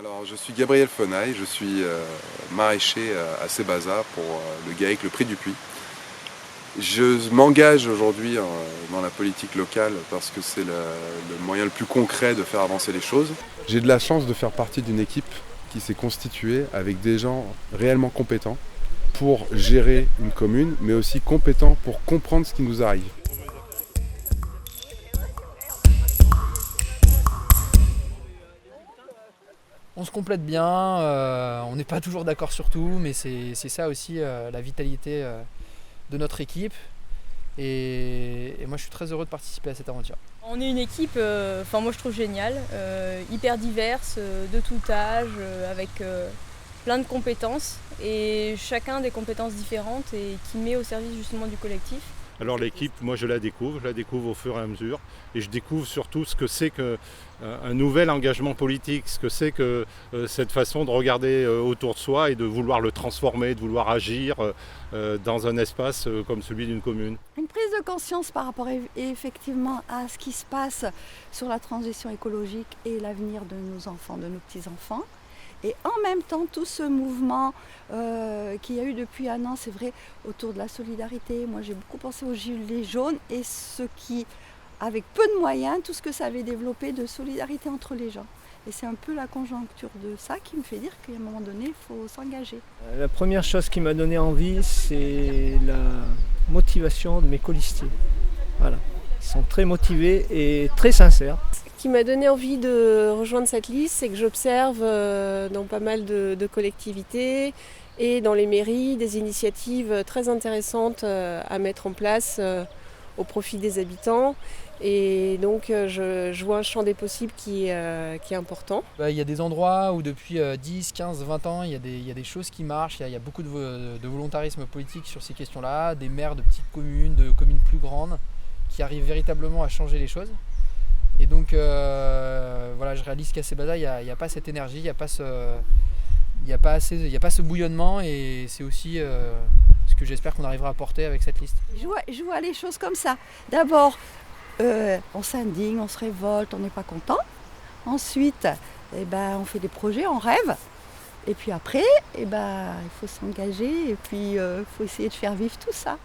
Alors, je suis Gabriel Fenaille, je suis maraîcher à Sébaza pour le GAEC, le Prix du Puy. Je m'engage aujourd'hui dans la politique locale parce que c'est le moyen le plus concret de faire avancer les choses. J'ai de la chance de faire partie d'une équipe qui s'est constituée avec des gens réellement compétents pour gérer une commune, mais aussi compétents pour comprendre ce qui nous arrive. On se complète bien, on n'est pas toujours d'accord sur tout, mais c'est ça aussi la vitalité de notre équipe. Et moi je suis très heureux de participer à cette aventure. On est une équipe, moi je trouve géniale, hyper diverse, de tout âge, avec plein de compétences et chacun des compétences différentes et qui met au service justement du collectif. Alors l'équipe, moi je la découvre au fur et à mesure et je découvre surtout ce que c'est qu'un nouvel engagement politique, ce que c'est que cette façon de regarder autour de soi et de vouloir le transformer, de vouloir agir dans un espace comme celui d'une commune. Une prise de conscience par rapport effectivement à ce qui se passe sur la transition écologique et l'avenir de nos enfants, de nos petits-enfants. Et en même temps, tout ce mouvement qu'il y a eu depuis un an, c'est vrai, autour de la solidarité. Moi, j'ai beaucoup pensé aux gilets jaunes et ce qui, avec peu de moyens, tout ce que ça avait développé de solidarité entre les gens. Et c'est un peu la conjoncture de ça qui me fait dire qu'à un moment donné, il faut s'engager. La première chose qui m'a donné envie, c'est la motivation de mes colistiers. Voilà. Ils sont très motivés et très sincères. Ce qui m'a donné envie de rejoindre cette liste, c'est que j'observe dans pas mal de collectivités et dans les mairies des initiatives très intéressantes à mettre en place au profit des habitants. Et donc je vois un champ des possibles qui est important. Il y a des endroits où depuis 10, 15, 20 ans, il y a des choses qui marchent, il y a beaucoup de volontarisme politique sur ces questions-là, des maires de petites communes, de communes plus grandes, qui arrivent véritablement à changer les choses. Et donc je réalise qu'à Sébaza, il n'y a pas cette énergie, il n'y a pas ce bouillonnement, et c'est aussi ce que j'espère qu'on arrivera à porter avec cette liste. Je vois les choses comme ça. D'abord, on s'indigne, on se révolte, on n'est pas content. Ensuite, on fait des projets, on rêve. Et puis après, il faut s'engager et puis il faut essayer de faire vivre tout ça.